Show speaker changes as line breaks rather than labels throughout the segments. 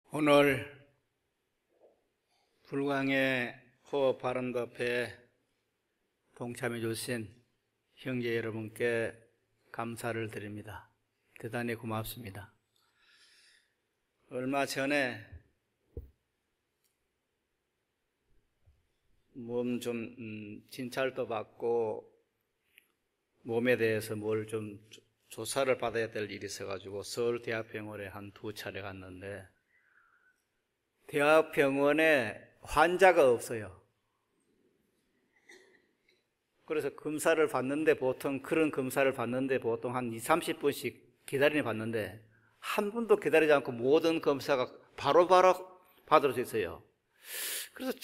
오늘 불광의 호흡 바른법에 동참해 주신 형제 여러분께 감사를 드립니다. 대단히 고맙습니다. 얼마 전에 몸 좀 진찰도 받고 몸에 대해서 뭘 좀 조사를 받아야 될 일이 있어가지고 서울대학병원에 한 2차례 갔는데 대학병원에 환자가 없어요. 그래서 검사를 받는데 보통 그런 검사를 받는데 보통 한 20-30분씩 기다리는 받는데 한 분도 기다리지 않고 모든 검사가 바로바로 받을 수 있어요. 그래서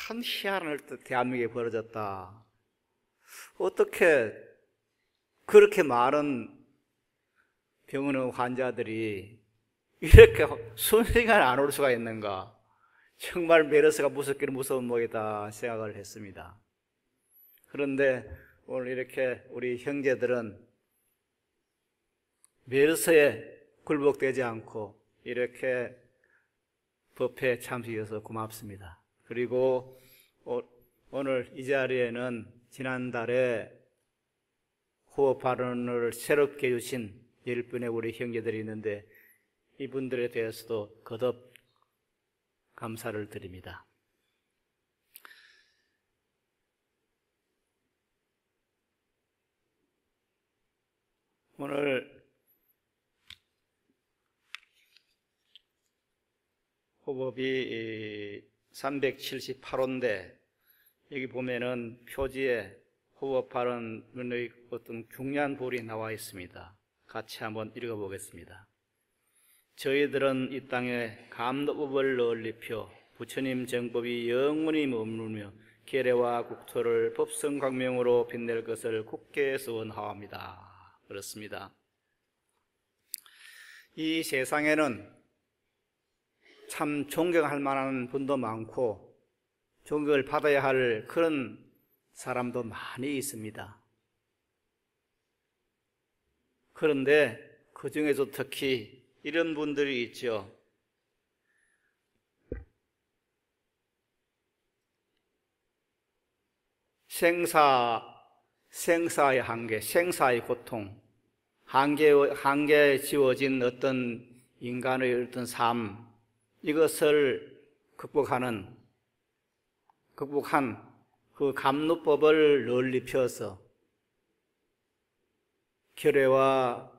참 희한할 때 대한민국에 벌어졌다. 어떻게 그렇게 많은 병원의 환자들이 이렇게 순식간에 안 올 수가 있는가? 정말 메르스가 무섭기는 무서운 모이다 생각을 했습니다. 그런데 오늘 이렇게 우리 형제들은 메르스에 굴복되지 않고 이렇게 법회에 참석해서 고맙습니다. 그리고 오늘 이 자리에는 지난달에 호흡 발언을 새롭게 해주신 10분의 우리 형제들이 있는데 이분들에 대해서도 거듭 감사를 드립니다. 오늘 호흡이 378호인데 여기 보면은 표지에 호흡 발언의 어떤 중요한 부분이 나와 있습니다. 같이 한번 읽어보겠습니다. 저희들은 이 땅에 감도법을 널리펴 부처님 정법이 영원히 머무르며 계례와 국토를 법성광명으로 빛낼 것을 굳게 소원하옵니다. 그렇습니다. 이 세상에는 참 존경할 만한 분도 많고 존경을 받아야 할 그런 사람도 많이 있습니다. 그런데 그 중에서 특히 이런 분들이 있죠. 생사의 한계, 생사의 고통, 한계에 지워진 어떤 인간의 어떤 삶, 이것을 극복한 그 감로법을 널리 펴서 결례와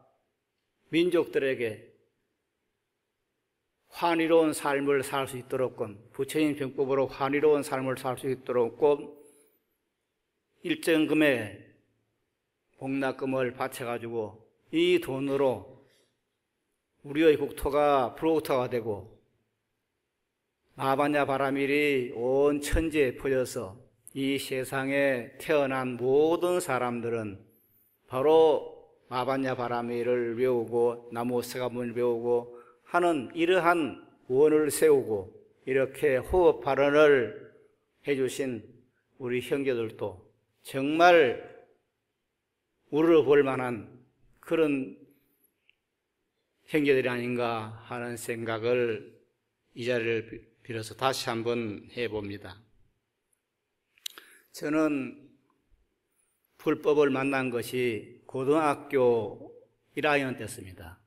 민족들에게 환희로운 삶을 살 수 있도록 부처님 정법으로 환희로운 삶을 살 수 있도록 일정 금의 복납금을 바쳐가지고 이 돈으로 우리의 국토가 불국토가 되고 마바냐 바라밀이 온 천지에 퍼져서 이 세상에 태어난 모든 사람들은 바로 마바냐 바라밀을 외우고 나무 서가문을 외우고 하는 이러한 원을 세우고 이렇게 호흡 발언을 해주신 우리 형제들도 정말 우러볼 만한 그런 형제들이 아닌가 하는 생각을 이 자리를 빌어서 다시 한번 해봅니다. 저는 불법을 만난 것이 고등학교 1학년 때였습니다.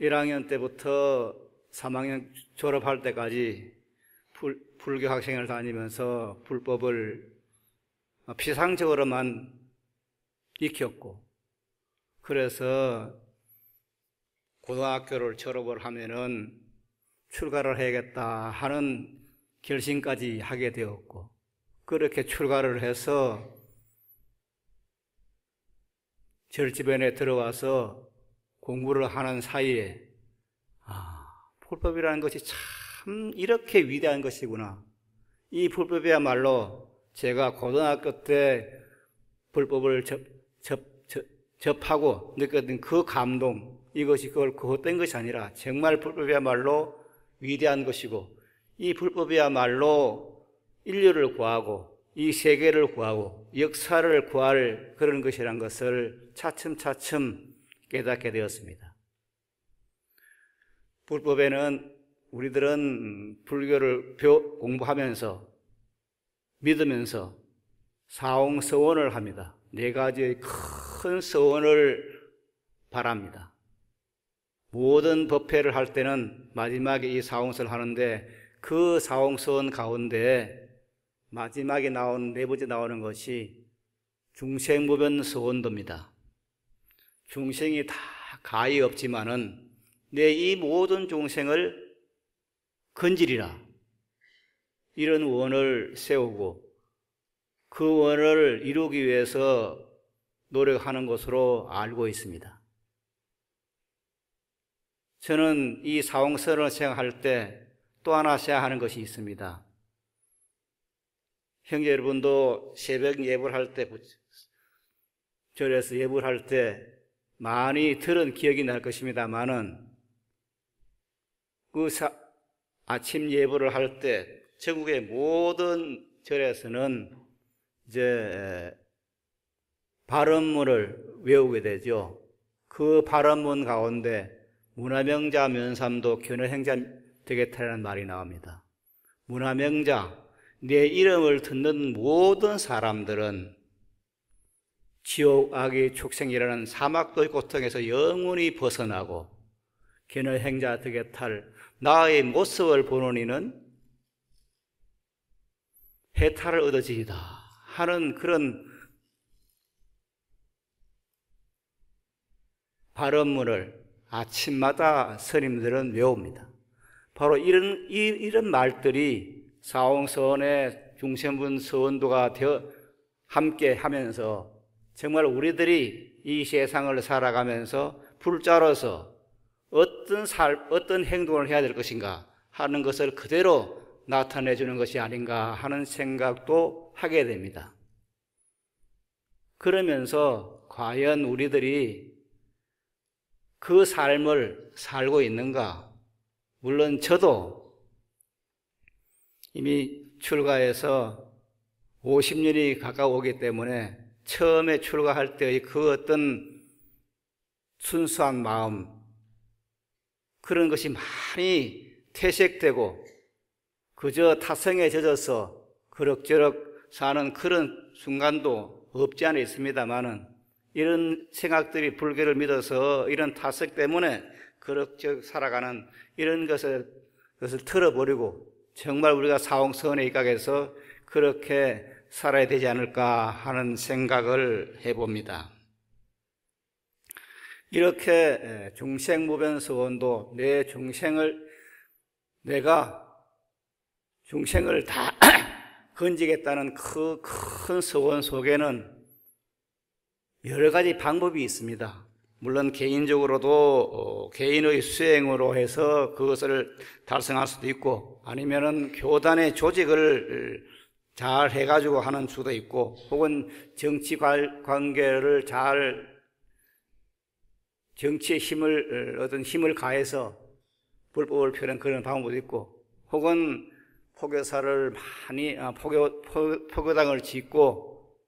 1학년 때부터 3학년 졸업할 때까지 불교 학생을 다니면서 불법을 피상적으로만 익혔고, 그래서 고등학교를 졸업을 하면은 출가를 해야겠다 하는 결심까지 하게 되었고, 그렇게 출가를 해서 절집원에 들어와서 공부를 하는 사이에 불법이라는 것이 참 이렇게 위대한 것이구나. 이 불법이야말로 제가 고등학교 때 불법을 접하고 느꼈던 그 감동, 이것이 그걸 헛된 것이 아니라 정말 불법이야말로 위대한 것이고 이 불법이야말로 인류를 구하고 이 세계를 구하고 역사를 구할 그런 것이란 것을 차츰차츰 깨닫게 되었습니다. 불법에는 우리들은 불교를 공부하면서 믿으면서 사홍서원을 합니다. 4가지의 큰 서원을 바랍니다. 모든 법회를 할 때는 마지막에 이 사홍서를 하는데 그 사홍서원 가운데 마지막에 네 번째 나오는 것이 중생무변서원도입니다. 중생이 다 가히 없지만은 내 이 모든 중생을 건지리라, 이런 원을 세우고 그 원을 이루기 위해서 노력하는 것으로 알고 있습니다. 저는 이 사홍서를 생각할 때 또 하나 생각하는 것이 있습니다. 형제 여러분도 새벽 예불 할 때, 절에서 예불 할 때 많이 들은 기억이 날 것입니다만은 아침 예불을 할 때 전국의 모든 절에서는 이제 발언문을 외우게 되죠. 그 발언문 가운데 문화명자 면삼도 견어행자 되겠다라는 말이 나옵니다. 문화명자, 내 이름을 듣는 모든 사람들은 지옥, 악의 축생이라는 사막도의 고통에서 영원히 벗어나고 견어행자 되겠탈 나의 모습을 보는 이는 해탈을 얻어지이다 하는 그런 발언문을 아침마다 스님들은 외웁니다. 바로 이런 말들이 사홍서원의 중생분 서원도가 되어 함께 하면서 정말 우리들이 이 세상을 살아가면서 불자로서 어떤 행동을 해야 될 것인가 하는 것을 그대로 나타내 주는 것이 아닌가 하는 생각도 하게 됩니다. 그러면서 과연 우리들이 그 삶을 살고 있는가? 물론 저도 이미 출가해서 50년이 가까워오기 때문에 처음에 출가할 때의 그 어떤 순수한 마음, 그런 것이 많이 퇴색되고 그저 타성에 젖어서 그럭저럭 사는 그런 순간도 없지 않아 있습니다만은 이런 생각들이 불교를 믿어서 이런 타성 때문에 그럭저럭 살아가는 이런 것을 틀어버리고 정말 우리가 사홍서원에 입각해서 그렇게 살아야 되지 않을까 하는 생각을 해봅니다. 이렇게 중생무변서원도 내가 중생을 다 건지겠다는 그 큰 서원 속에는 여러 가지 방법이 있습니다. 물론 개인적으로도 개인의 수행으로 해서 그것을 달성할 수도 있고 아니면은 교단의 조직을 잘 해가지고 하는 수도 있고 혹은 정치 관계를 정치의 어떤 힘을 가해서 불법을 펴는 그런 방법도 있고 혹은 포교사를 포교당을 짓고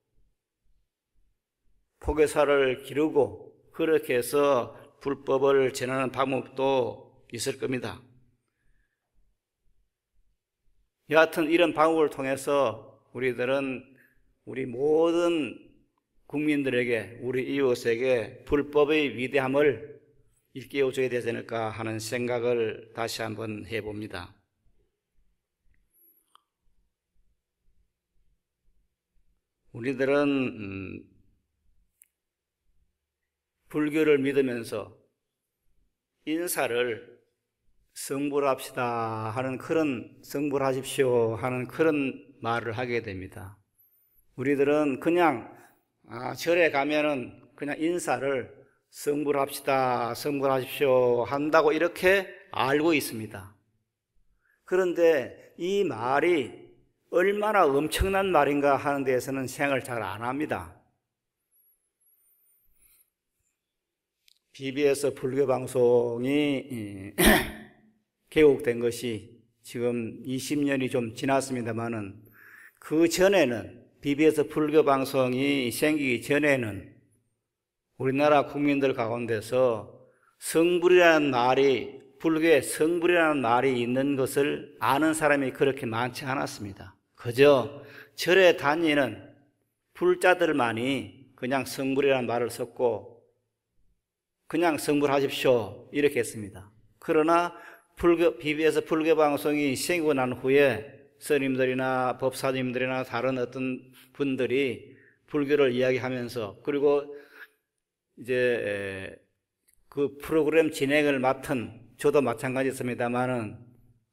포교사를 기르고 그렇게 해서 불법을 전하는 방법도 있을 겁니다. 여하튼 이런 방법을 통해서 우리들은 우리 모든 국민들에게 우리 이웃에게 불법의 위대함을 일깨워줘야 되지 않을까 하는 생각을 다시 한번 해봅니다. 우리들은 불교를 믿으면서 인사를 성불합시다 하는 그런 성불하십시오 하는 그런 말을 하게 됩니다. 우리들은 그냥 절에 가면은 그냥 인사를 성불합시다, 성불하십시오 한다고 이렇게 알고 있습니다. 그런데 이 말이 얼마나 엄청난 말인가 하는 데에서는 생각을 잘 안 합니다. BBS 불교 방송이 개국된 것이 지금 20년이 좀 지났습니다만은 그 전에는 BBS 불교 방송이 생기기 전에는 우리나라 국민들 가운데서 성불이라는 말이 불교에 성불이라는 말이 있는 것을 아는 사람이 그렇게 많지 않았습니다. 그저 절에 다니는 불자들만이 그냥 성불이라는 말을 썼고 그냥 성불하십시오 이렇게 했습니다. 그러나 BBS 불교 방송이 생기고 난 후에 스님들이나 법사님들이나 다른 어떤 분들이 불교를 이야기하면서 그리고 이제 그 프로그램 진행을 맡은 저도 마찬가지였습니다만은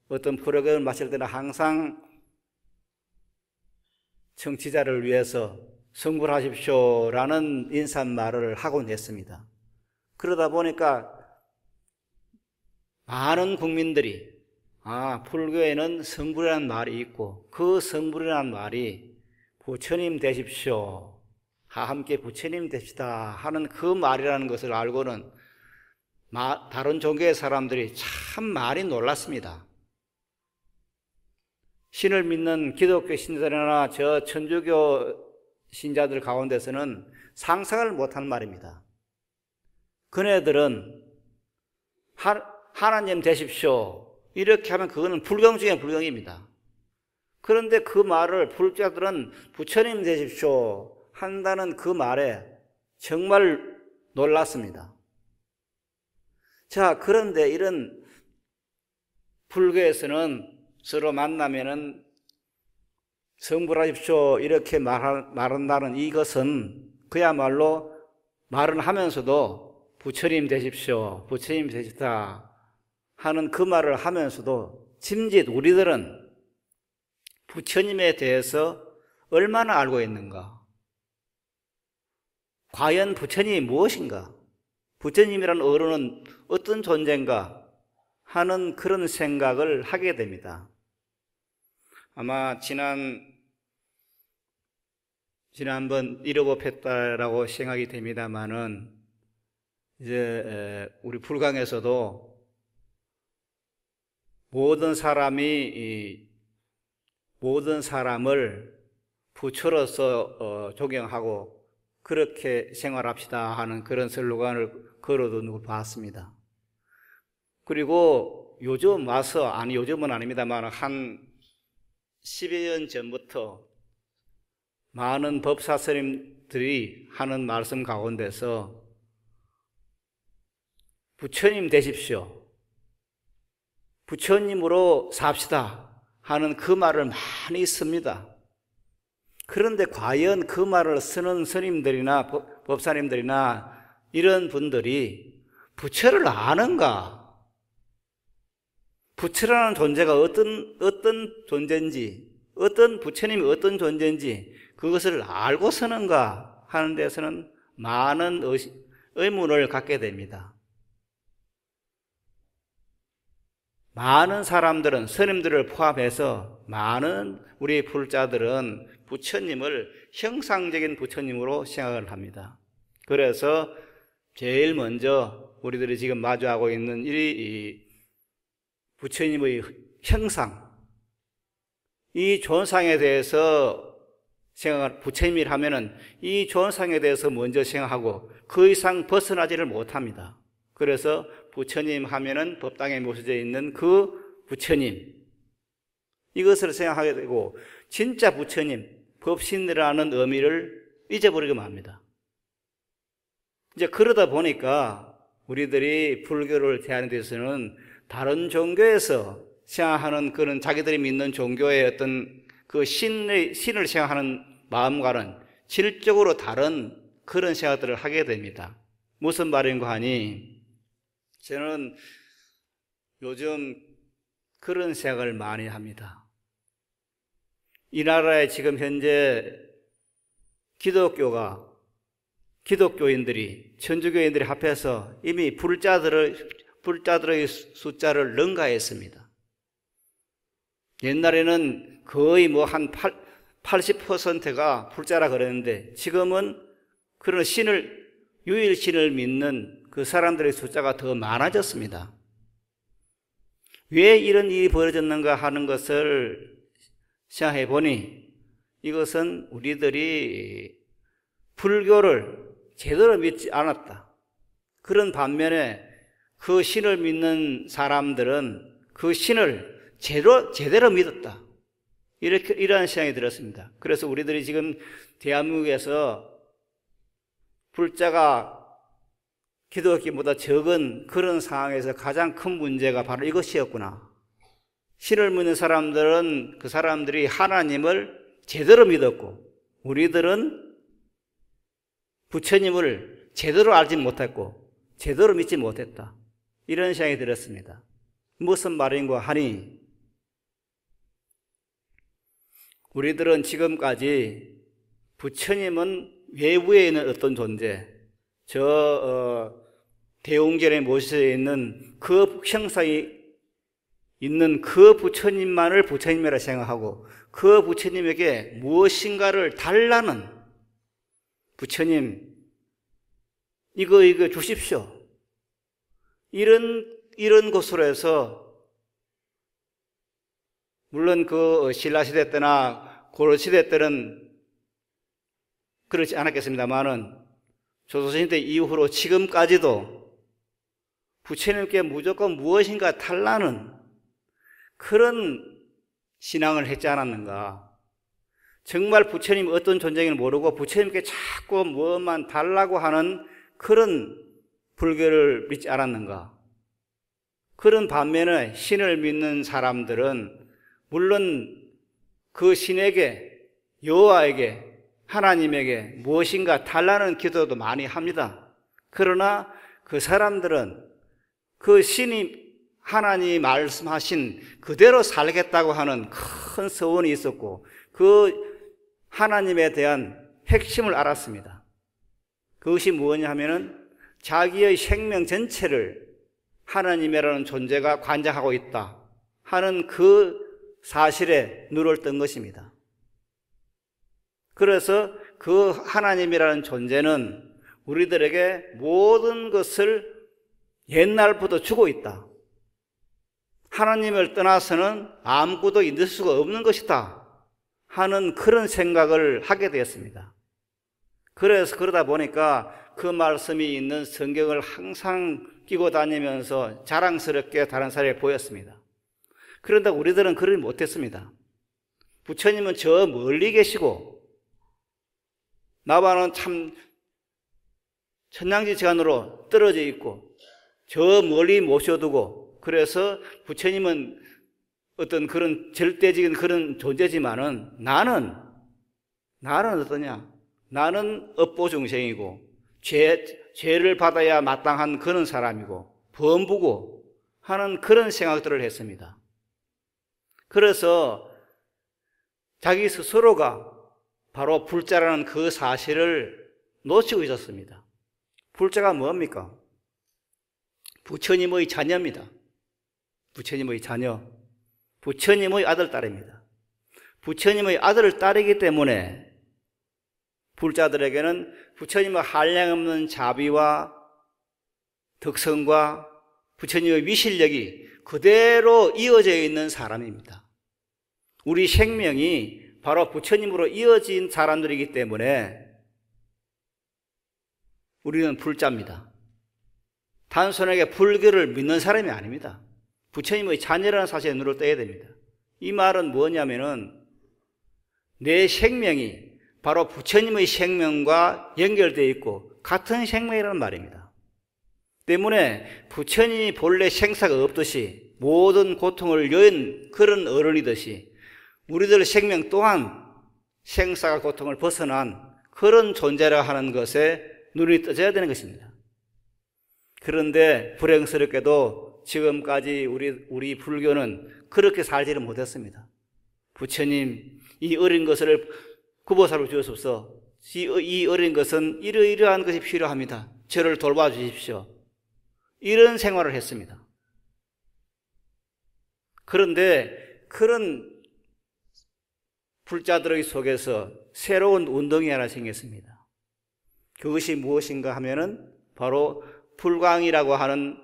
어떤 프로그램을 마칠 때는 항상 청취자를 위해서 성불하십시오라는 인사말을 하곤 했습니다. 그러다 보니까 많은 국민들이 불교에는 성불이라는 말이 있고 그 성불이라는 말이 부처님 되십시오, 함께 부처님 됩시다 하는 그 말이라는 것을 알고는 다른 종교의 사람들이 참 많이 놀랐습니다. 신을 믿는 기독교 신자들이나 저 천주교 신자들 가운데서는 상상을 못한 말입니다. 그네들은 하나님 되십시오 이렇게 하면 그거는 불경 중에 불경입니다. 그런데 그 말을 불자들은 부처님 되십시오 한다는 그 말에 정말 놀랐습니다. 자, 그런데 이런 불교에서는 서로 만나면은 성불하십시오 이렇게 말한다는 이것은 그야말로 말은 하면서도 부처님 되십시오, 부처님 되시다 하는 그 말을 하면서도 짐짓 우리들은 부처님에 대해서 얼마나 알고 있는가? 과연 부처님이 무엇인가? 부처님이라는 어른은 어떤 존재인가? 하는 그런 생각을 하게 됩니다. 아마 지난번 잃어봅했다라고 생각이 됩니다만은 이제 우리 불강에서도 모든 사람을 부처로서 조경하고 그렇게 생활합시다 하는 그런 슬로건을 걸어둔 걸 봤습니다. 그리고 요즘 와서, 요즘은 아닙니다만 한 10여 년 전부터 많은 법사 스님들이 하는 말씀 가운데서 부처님 되십시오, 부처님으로 삽시다 하는 그 말을 많이 씁니다. 그런데 과연 그 말을 쓰는 스님들이나 법사님들이나 이런 분들이 부처를 아는가? 부처라는 존재가 어떤 존재인지, 어떤 부처님이 어떤 존재인지 그것을 알고 서는가 하는 데서는 많은 의문을 갖게 됩니다. 많은 사람들은, 스님들을 포함해서 많은 우리 불자들은 부처님을 형상적인 부처님으로 생각을 합니다. 그래서 제일 먼저 우리들이 지금 마주하고 있는 이 부처님의 형상, 이 존상에 대해서 부처님이라면은 이 존상에 대해서 먼저 생각하고 그 이상 벗어나지를 못합니다. 그래서 부처님 하면은 법당에 모셔져 있는 그 부처님, 이것을 생각하게 되고 진짜 부처님, 법신이라는 의미를 잊어버리고 맙니다. 이제 그러다 보니까 우리들이 불교를 대하는 데서는 다른 종교에서 생각하는 그런 자기들이 믿는 종교의 어떤 그 신을 생각하는 마음과는 질적으로 다른 그런 생각들을 하게 됩니다. 무슨 말인가 하니, 저는 요즘 그런 생각을 많이 합니다. 이 나라에 지금 현재 기독교인들이, 천주교인들이 합해서 이미 불자들의 숫자를 능가했습니다. 옛날에는 거의 한 80%가 불자라 그랬는데 지금은 그런 유일신을 믿는 그 사람들의 숫자가 더 많아졌습니다. 왜 이런 일이 벌어졌는가 하는 것을 생각해 보니 이것은 우리들이 불교를 제대로 믿지 않았다. 그런 반면에 그 신을 믿는 사람들은 그 신을 제대로 믿었다. 이런 생각이 들었습니다. 그래서 우리들이 지금 대한민국에서 불자가 기독교보다 적은 그런 상황에서 가장 큰 문제가 바로 이것이었구나. 신을 믿는 사람들은 그 사람들이 하나님을 제대로 믿었고, 우리들은 부처님을 제대로 알지 못했고 제대로 믿지 못했다. 이런 생각이 들었습니다. 무슨 말인가 하니, 우리들은 지금까지 부처님은 외부에 있는 어떤 존재, 대웅전에 모셔져 있는 그 형상이 있는 그 부처님만을 부처님이라 생각하고, 그 부처님에게 무엇인가를 달라는, 부처님 이거 주십시오, 이런 것으로 해서, 물론 그 신라시대 때나 고려시대 때는 그렇지 않았겠습니다만은 조선시대 이후로 지금까지도 부처님께 무조건 무엇인가 달라는 그런 신앙을 했지 않았는가. 정말 부처님이 어떤 존재인지 모르고 부처님께 자꾸 무엇만 달라고 하는 그런 불교를 믿지 않았는가. 그런 반면에 신을 믿는 사람들은 물론 그 신에게, 여호와에게, 하나님에게 무엇인가 달라는 기도도 많이 합니다. 그러나 그 사람들은 그 신이 하나님이 말씀하신 그대로 살겠다고 하는 큰 서원이 있었고, 그 하나님에 대한 핵심을 알았습니다. 그것이 무엇냐 하면은 자기의 생명 전체를 하나님이라는 존재가 관장하고 있다 하는 그 사실에 눈을 뜬 것입니다. 그래서 그 하나님이라는 존재는 우리들에게 모든 것을 옛날부터 주고 있다. 하나님을 떠나서는 아무것도 있을 수가 없는 것이다 하는 그런 생각을 하게 되었습니다. 그래서 그러다 보니까 그 말씀이 있는 성경을 항상 끼고 다니면서 자랑스럽게 다른 사람에게 보였습니다. 그런데 우리들은 그러지 못했습니다. 부처님은 저 멀리 계시고 나와는 참 천냥지간으로 떨어져 있고 저 멀리 모셔두고, 그래서 부처님은 어떤 그런 절대적인 그런 존재지만은 나는 어떠냐? 나는 업보중생이고 죄를 받아야 마땅한 그런 사람이고 범부고 하는 그런 생각들을 했습니다. 그래서 자기 스스로가 바로 불자라는 그 사실을 놓치고 있었습니다. 불자가 뭡니까? 부처님의 자녀입니다. 부처님의 자녀, 부처님의 아들, 딸입니다. 부처님의 아들, 딸이기 때문에 불자들에게는 부처님의 한량없는 자비와 덕성과 부처님의 위실력이 그대로 이어져 있는 사람입니다. 우리 생명이 바로 부처님으로 이어진 사람들이기 때문에 우리는 불자입니다. 단순하게 불교를 믿는 사람이 아닙니다. 부처님의 자녀라는 사실에 눈을 떠야 됩니다. 이 말은 뭐냐면은 내 생명이 바로 부처님의 생명과 연결되어 있고 같은 생명이라는 말입니다. 때문에 부처님이 본래 생사가 없듯이 모든 고통을 여인 그런 어른이듯이 우리들 생명 또한 생사가 고통을 벗어난 그런 존재라 하는 것에 눈이 떠져야 되는 것입니다. 그런데 불행스럽게도 지금까지 우리 불교는 그렇게 살지를 못했습니다. 부처님, 이 어린 것을 구보살로 주옵소서. 이 어린 것은 이러이러한 것이 필요합니다. 저를 돌봐주십시오. 이런 생활을 했습니다. 그런데 그런 불자들의 속에서 새로운 운동이 하나 생겼습니다. 그것이 무엇인가 하면은 바로 불광이라고 하는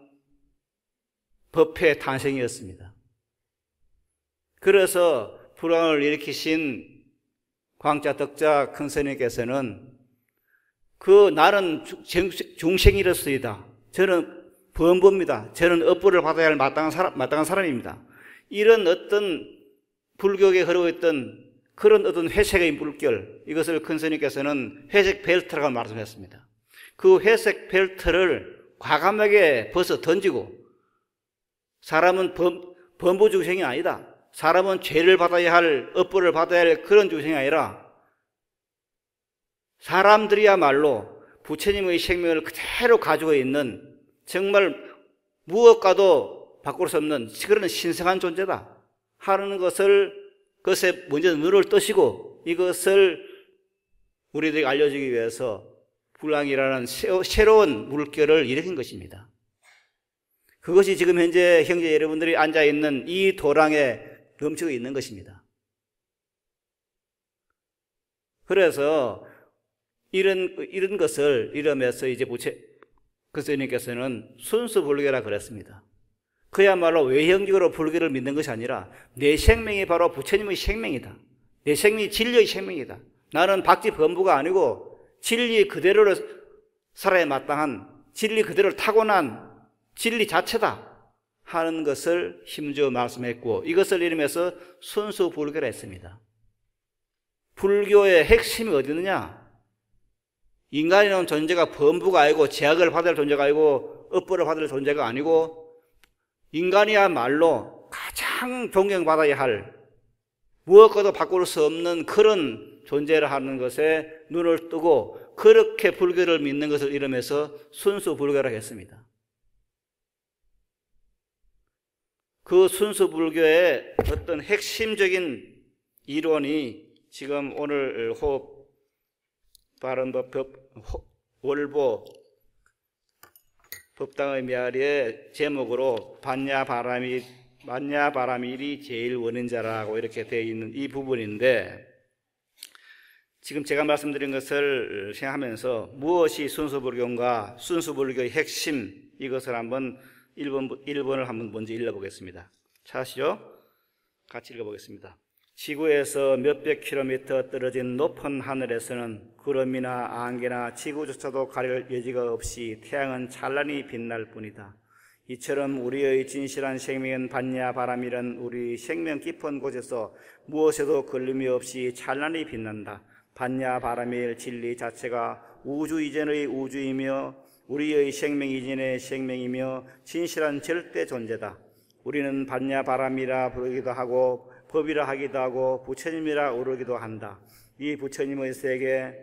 법회의 탄생이었습니다. 그래서 불광을 일으키신 광자 덕자 큰 스님께서는 그 나는 중생이로서이다. 저는 범부입니다. 저는 업보를 받아야 할 마땅한 사람입니다. 이런 어떤 불교에 흐르고 있던 그런 어떤 회색의 물결, 이것을 큰 스님께서는 회색 벨트라고 말씀했습니다. 그 회색 벨트를 과감하게 벗어 던지고, 사람은 범부 중생이 아니다. 사람은 죄를 받아야 할, 업보를 받아야 할 그런 중생이 아니라 사람들이야말로 부처님의 생명을 그대로 가지고 있는 정말 무엇과도 바꿀 수 없는 그런 신성한 존재다 하는 그것에 먼저 눈을 뜨시고 이것을 우리들에게 알려주기 위해서 불랑이라는 새로운 물결을 일으킨 것입니다. 그것이 지금 현재 형제 여러분들이 앉아있는 이 도랑에 넘치고 있는 것입니다. 그래서 이런 것을 이러면서 이제 스님께서는 순수 불교라 그랬습니다. 그야말로 외형적으로 불교를 믿는 것이 아니라 내 생명이 바로 부처님의 생명이다. 내 생명이 진리의 생명이다. 나는 박지 범부가 아니고 진리 그대로를 살아야 마땅한, 진리 그대로를 타고난 진리 자체다 하는 것을 힘주어 말씀했고, 이것을 이름해서 순수 불교라 했습니다. 불교의 핵심이 어디 있느냐? 인간이라는 존재가 범부가 아니고 제약을 받을 존재가 아니고 업보를 받을 존재가 아니고 인간이야말로 가장 존경받아야 할, 무엇과도 바꿀 수 없는 그런 존재를 하는 것에 눈을 뜨고 그렇게 불교를 믿는 것을 이름해서 순수 불교라고 했습니다. 그 순수 불교의 어떤 핵심적인 이론이 지금 오늘 호흡 바른법 월보 법당의 메아리의 제목으로 만야바라밀이 제일 원인자라고 이렇게 되어 있는 이 부분인데, 지금 제가 말씀드린 것을 생각하면서 무엇이 순수불교인가, 순수불교의 핵심, 이것을 한번 1번을 한번 먼저 읽어보겠습니다. 찾으시죠? 같이 읽어보겠습니다. 지구에서 몇백 킬로미터 떨어진 높은 하늘에서는 구름이나 안개나 지구조차도 가릴 여지가 없이 태양은 찬란히 빛날 뿐이다. 이처럼 우리의 진실한 생명은 반야바람이란 우리 생명 깊은 곳에서 무엇에도 걸림이 없이 찬란히 빛난다. 반야바람일 진리 자체가 우주 이전의 우주이며 우리의 생명 이전의 생명이며 진실한 절대 존재다. 우리는 반야바람이라 부르기도 하고 법이라 하기도 하고 부처님이라 부르기도 한다. 이 부처님의 세계,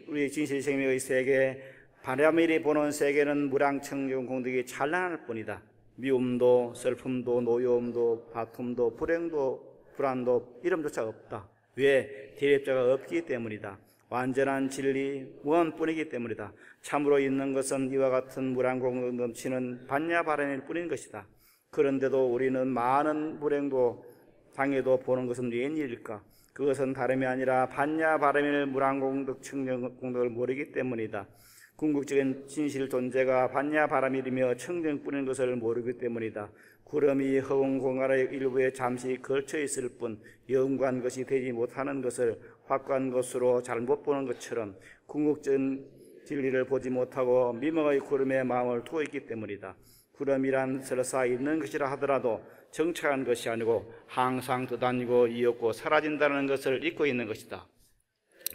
우리 진실 생명의 세계, 바람일이 보는 세계는 무량청정 공덕이 찬란할 뿐이다. 미움도 슬픔도 노여움도 다툼도 불행도 불안도 이름조차 없다. 왜? 대립자가 없기 때문이다. 완전한 진리 무한뿐이기 때문이다. 참으로 있는 것은 이와 같은 무량공덕 넘치는 반야바람일 뿐인 것이다. 그런데도 우리는 많은 불행도 당해도 보는 것은 웬일일까? 그것은 다름이 아니라 반야바람일 무량공덕 청정공덕을 모르기 때문이다. 궁극적인 진실 존재가 반야바람일이며 청정뿐인 것을 모르기 때문이다. 구름이 허공 공간의 일부에 잠시 걸쳐 있을 뿐 영구한 것이 되지 못하는 것을 확고한 것으로 잘못 보는 것처럼 궁극적인 진리를 보지 못하고 미명의 구름에 마음을 두고 있기 때문이다. 구름이란 설사 있는 것이라 하더라도 정착한 것이 아니고 항상 떠다니고 이었고 사라진다는 것을 잊고 있는 것이다.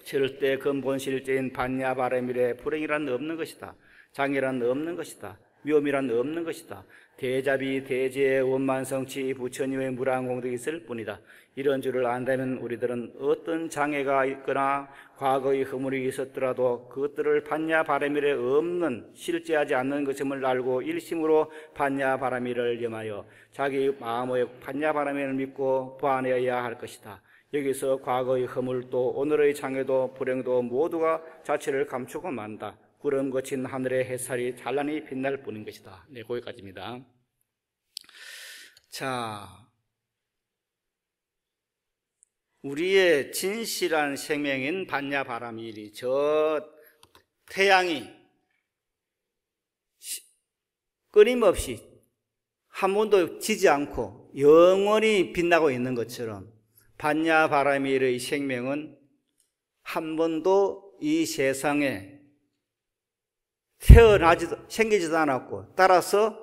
절대 근본실제인 반야바람일에 불행이란 없는 것이다. 장애란 없는 것이다. 묘미란 없는 것이다. 대자비 대제의 원만성치 부처님의 무량공덕이 있을 뿐이다. 이런 줄을 안다면 우리들은 어떤 장애가 있거나 과거의 허물이 있었더라도 그것들을 반야바람일에 없는 실제하지 않는 것임을 알고 일심으로 반야바람일을 염하여 자기 마음의 반야바람일을 믿고 보완해야 할 것이다. 여기서 과거의 허물도 오늘의 장애도 불행도 모두가 자체를 감추고 만다. 구름 거친 하늘의 햇살이 찬란히 빛날 뿐인 것이다. 네, 거기까지입니다. 자, 우리의 진실한 생명인 반야바람일이 저 태양이 끊임없이 한 번도 지지 않고 영원히 빛나고 있는 것처럼 반야바람일의 생명은 한 번도 이 세상에 생기지도 않았고 따라서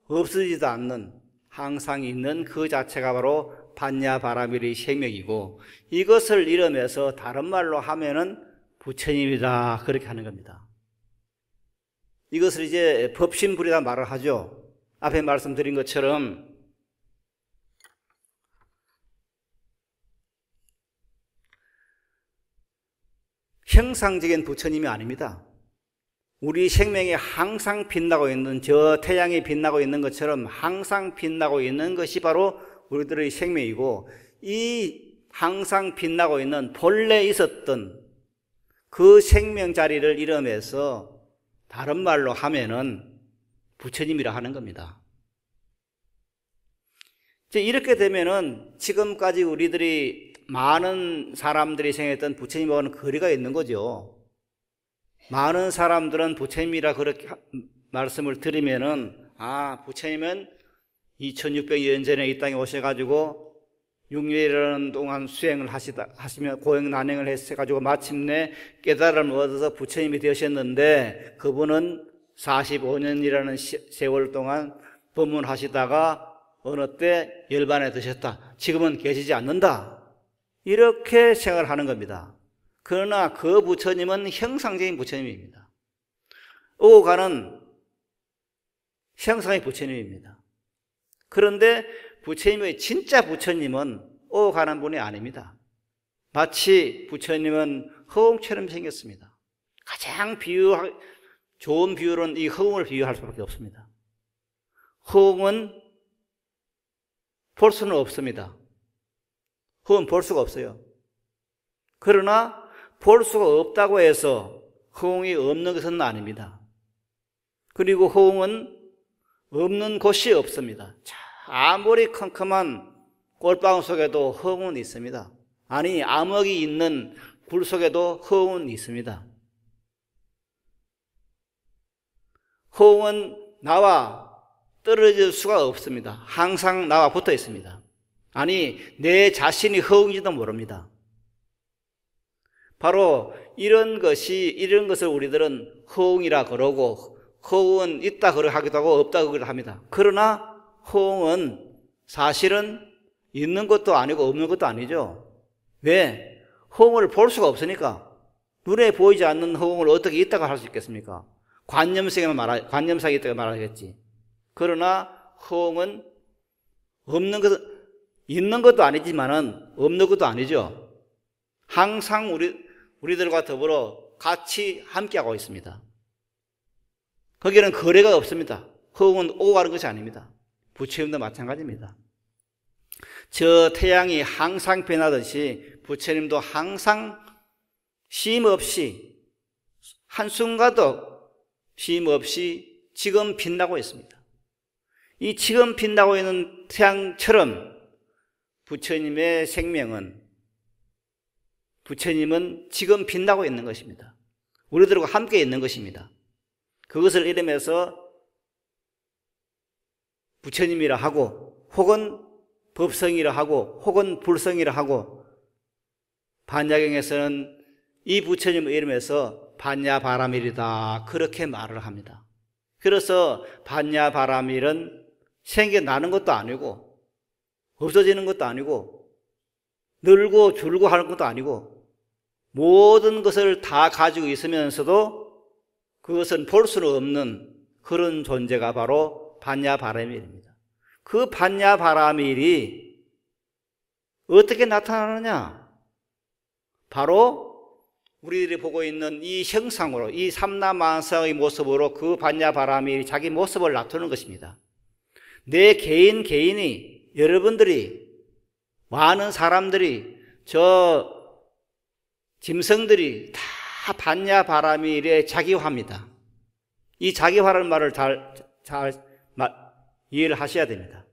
없어지지도 않는 항상 있는 그 자체가 바로 반야바라밀의 생명이고 이것을 이름해서 다른 말로 하면은 부처님이다 그렇게 하는 겁니다. 이것을 이제 법신불이다 말을 하죠. 앞에 말씀드린 것처럼 형상적인 부처님이 아닙니다. 우리 생명이 항상 빛나고 있는 저 태양이 빛나고 있는 것처럼 항상 빛나고 있는 것이 바로 우리들의 생명이고 이 항상 빛나고 있는 본래 있었던 그 생명 자리를 이름해서 다른 말로 하면은 부처님이라 하는 겁니다. 이렇게 되면은 지금까지 우리들이 많은 사람들이 생각했던 부처님하고는 거리가 있는 거죠. 많은 사람들은 부처님이라 그렇게 말씀을 드리면은 부처님은 2600년 전에 이 땅에 오셔가지고 6년이라는 동안 수행을 하시며 고행 난행을 하셔가지고 마침내 깨달음을 얻어서 부처님이 되셨는데 그분은 45년이라는 세월 동안 법문하시다가 어느 때 열반에 드셨다. 지금은 계시지 않는다. 이렇게 생각을 하는 겁니다. 그러나 그 부처님은 형상적인 부처님입니다. 오고 가는 형상의 부처님입니다. 그런데 부처님의 진짜 부처님은 오고 가는 분이 아닙니다. 마치 부처님은 허공처럼 생겼습니다. 가장 좋은 비유로는 이 허공을 비유할 수밖에 없습니다. 허공은 볼 수는 없습니다. 허공은 볼 수가 없어요. 그러나 볼 수가 없다고 해서 허공이 없는 것은 아닙니다. 그리고 허공은 없는 곳이 없습니다. 아무리 컴컴한 꼴방 속에도 허공은 있습니다. 아니 암흑이 있는 굴 속에도 허공은 있습니다. 허공은 나와 떨어질 수가 없습니다. 항상 나와 붙어 있습니다. 아니 내 자신이 허공인지도 모릅니다. 바로 이런 것을 우리들은 허공이라 그러고 허공은 있다 그러기도 하고 없다 그러기도 합니다. 그러나 허공은 사실은 있는 것도 아니고 없는 것도 아니죠. 왜? 허공을 볼 수가 없으니까. 눈에 보이지 않는 허공을 어떻게 있다고 할 수 있겠습니까? 관념상이 있다고 말하겠지. 그러나 허공은 있는 것도 아니지만은 없는 것도 아니죠. 항상 우리들과 더불어 같이 함께하고 있습니다. 거기에는 거래가 없습니다. 허공은 오고 가는 것이 아닙니다. 부처님도 마찬가지입니다. 저 태양이 항상 변하듯이 부처님도 항상 쉼없이 한순간도 쉼없이 지금 빛나고 있습니다. 이 지금 빛나고 있는 태양처럼 부처님의 생명은 부처님은 지금 빛나고 있는 것입니다. 우리들과 함께 있는 것입니다. 그것을 이름해서 부처님이라 하고 혹은 법성이라 하고 혹은 불성이라 하고 반야경에서는 이 부처님을 이름해서 반야바라밀이다 그렇게 말을 합니다. 그래서 반야바라밀은 생겨나는 것도 아니고 없어지는 것도 아니고 늘고 줄고 하는 것도 아니고 모든 것을 다 가지고 있으면서도 그것은 볼 수는 없는 그런 존재가 바로 반야바라밀입니다. 그 반야바라밀이 어떻게 나타나느냐? 바로 우리들이 보고 있는 이 형상으로, 이 삼라만상의 모습으로 그 반야바라밀이 자기 모습을 나타내는 것입니다. 내 개인이, 여러분들이, 많은 사람들이, 짐승들이 다 반야바라밀의 자기화입니다. 이 자기화라는 말을 잘 이해를 하셔야 됩니다.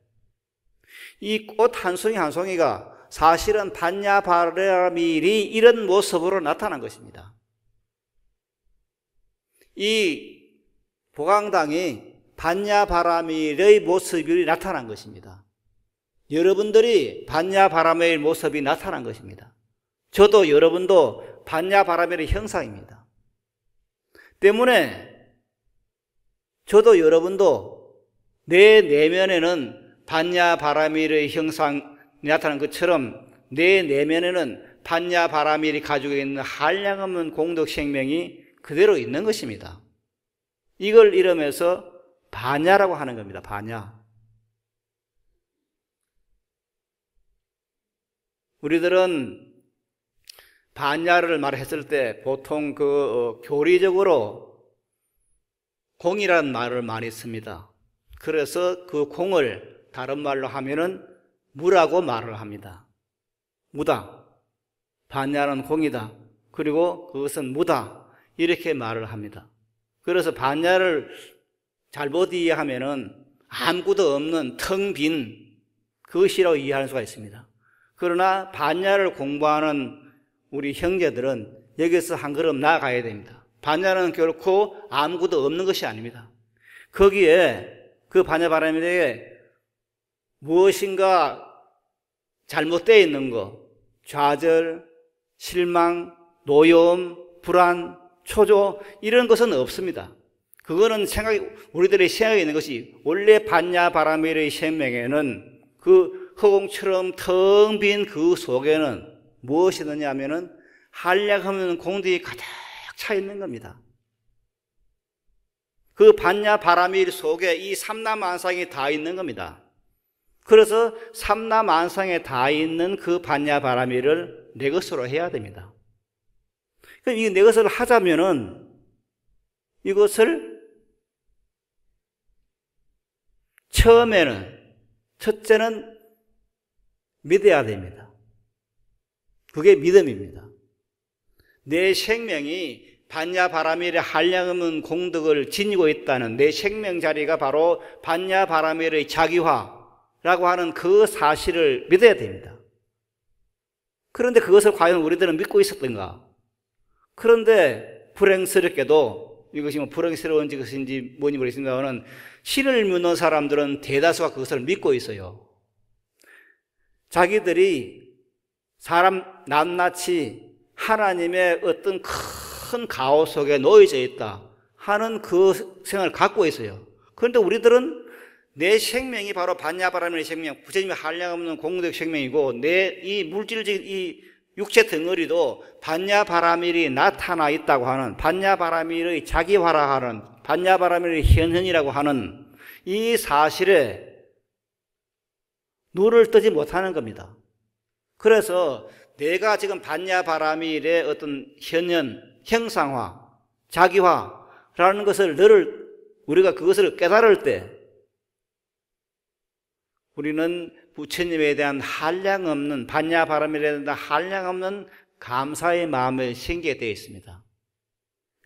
이 꽃 한 송이 한 송이가 사실은 반야바라밀이 이런 모습으로 나타난 것입니다. 이 보강당이 반야바라밀의 모습이 나타난 것입니다. 여러분들이 반야바라밀의 모습이 나타난 것입니다. 저도 여러분도 반야바라밀의 형상입니다. 때문에 저도 여러분도 내 내면에는 반야바라밀의 형상이 나타난 것처럼 내 내면에는 반야바라밀이 가지고 있는 한량없는 공덕 생명이 그대로 있는 것입니다. 이걸 이름해서 반야라고 하는 겁니다. 반야. 우리들은 반야를 말했을 때 보통 교리적으로 공이라는 말을 많이 씁니다. 그래서 그 공을 다른 말로 하면은 무라고 말을 합니다. 무다. 반야는 공이다. 그리고 그것은 무다. 이렇게 말을 합니다. 그래서 반야를 잘못 이해하면은 아무것도 없는 텅 빈 그것이라고 이해할 수가 있습니다. 그러나 반야를 공부하는 우리 형제들은 여기서 한 걸음 나아가야 됩니다. 반야는 결코 아무것도 없는 것이 아닙니다. 거기에 그 반야바라밀에 무엇인가 잘못되어 있는 것, 좌절, 실망, 노여움, 불안, 초조 이런 것은 없습니다. 그거는 우리들의 생각에 있는 것이 원래 반야바라밀의 생명에는 그 허공처럼 텅 빈 그 속에는 무엇이 있느냐 하면은 한량없는 공덕이 가득 차 있는 겁니다. 그 반야바라밀 속에 이 삼라만상이 다 있는 겁니다. 그래서 삼라만상에 다 있는 그 반야바라밀을 내 것으로 해야 됩니다. 그럼 이 내 것을 하자면은 이것을 첫째는 믿어야 됩니다. 그게 믿음입니다. 내 생명이 반야바라밀의 한량없는 공덕을 지니고 있다는 내 생명 자리가 바로 반야바라밀의 자기화라고 하는 그 사실을 믿어야 됩니다. 그런데 그것을 과연 우리들은 믿고 있었던가? 그런데 불행스럽게도 이것이 불행스러운지 그것인지 뭐니 모르겠습니다만 신을 믿는 사람들은 대다수가 그것을 믿고 있어요. 자기들이 사람 낱낱이 하나님의 어떤 큰 가오 속에 놓여져 있다 하는 그 생각을 갖고 있어요. 그런데 우리들은 내 생명이 바로 반야바라밀의 생명, 부처님의 한량없는 공덕 생명이고 내 이 물질적인 이 육체 덩어리도 반야바라밀이 나타나 있다고 하는 반야바라밀의 자기화라하는 반야바라밀의 현현이라고 하는 이 사실에 눈을 뜨지 못하는 겁니다. 그래서 내가 지금 반야바라밀의 어떤 현현, 형상화, 자기화라는 것을 우리가 그것을 깨달을 때 우리는 부처님에 대한 한량없는 반야바라밀에 대한 한량없는 감사의 마음을 생기게 되어 있습니다.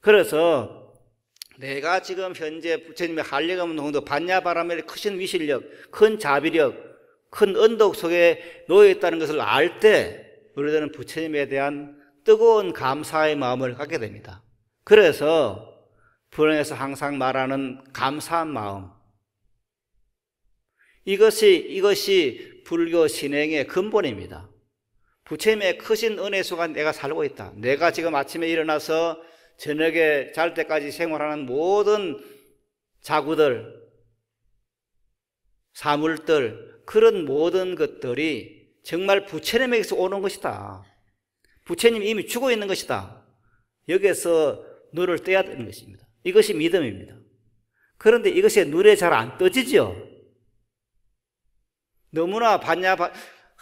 그래서 내가 지금 현재 부처님의 한량없는 공덕, 반야바라밀의 크신 위실력, 큰 자비력, 큰 언덕 속에 놓여 있다는 것을 알 때 우리들은 부처님에 대한 뜨거운 감사의 마음을 갖게 됩니다. 그래서 불행에서 항상 말하는 감사한 마음, 이것이 불교 신행의 근본입니다. 부처님의 크신 은혜 속에 내가 살고 있다. 내가 지금 아침에 일어나서 저녁에 잘 때까지 생활하는 모든 자구들, 사물들, 그런 모든 것들이 정말 부처님에게서 오는 것이다. 부처님이 이미 주고 있는 것이다. 여기에서 눈을 떼야 되는 것입니다. 이것이 믿음입니다. 그런데 이것이 눈에 잘 안 떠지죠. 너무나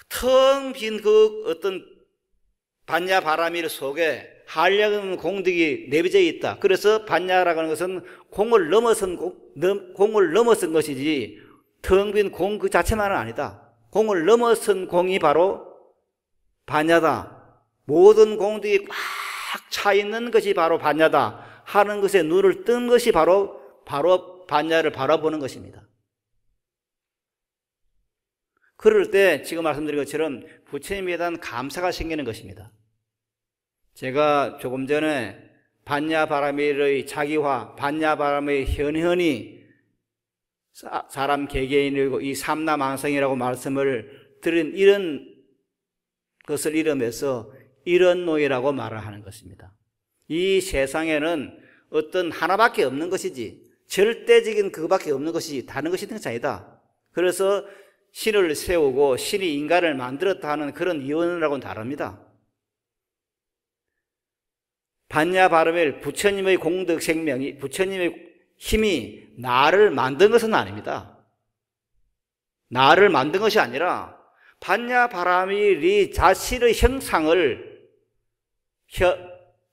텅 빈 그 어떤 반야바라밀 속에 한량없는 공덕이 내비져 있다. 그래서 반야라고 하는 것은 공을 넘어선 것이지 텅 빈 공 그 자체만은 아니다. 공을 넘어선 공이 바로 반야다. 모든 공덕이 꽉 차 있는 것이 바로 반야다 하는 것에 눈을 뜬 것이 바로 반야를 바라보는 것입니다. 그럴 때 지금 말씀드린 것처럼 부처님에 대한 감사가 생기는 것입니다. 제가 조금 전에 반야바라밀의 자기화, 반야바라밀의 현현이 사람 개개인이고 이 삼라만상이라고 말씀을 드린 이런 것을 이름해서 일원노이라고 말을 하는 것입니다. 이 세상에는 어떤 하나밖에 없는 것이지 절대적인 그거밖에 없는 것이 다른 것이 있는 것이 아니다. 그래서 신을 세우고 신이 인간을 만들었다 하는 그런 이론하고는 다릅니다. 반야바라밀, 부처님의 공덕 생명이, 부처님의 힘이 나를 만든 것은 아닙니다. 나를 만든 것이 아니라 반야바라밀이 자신의 형상을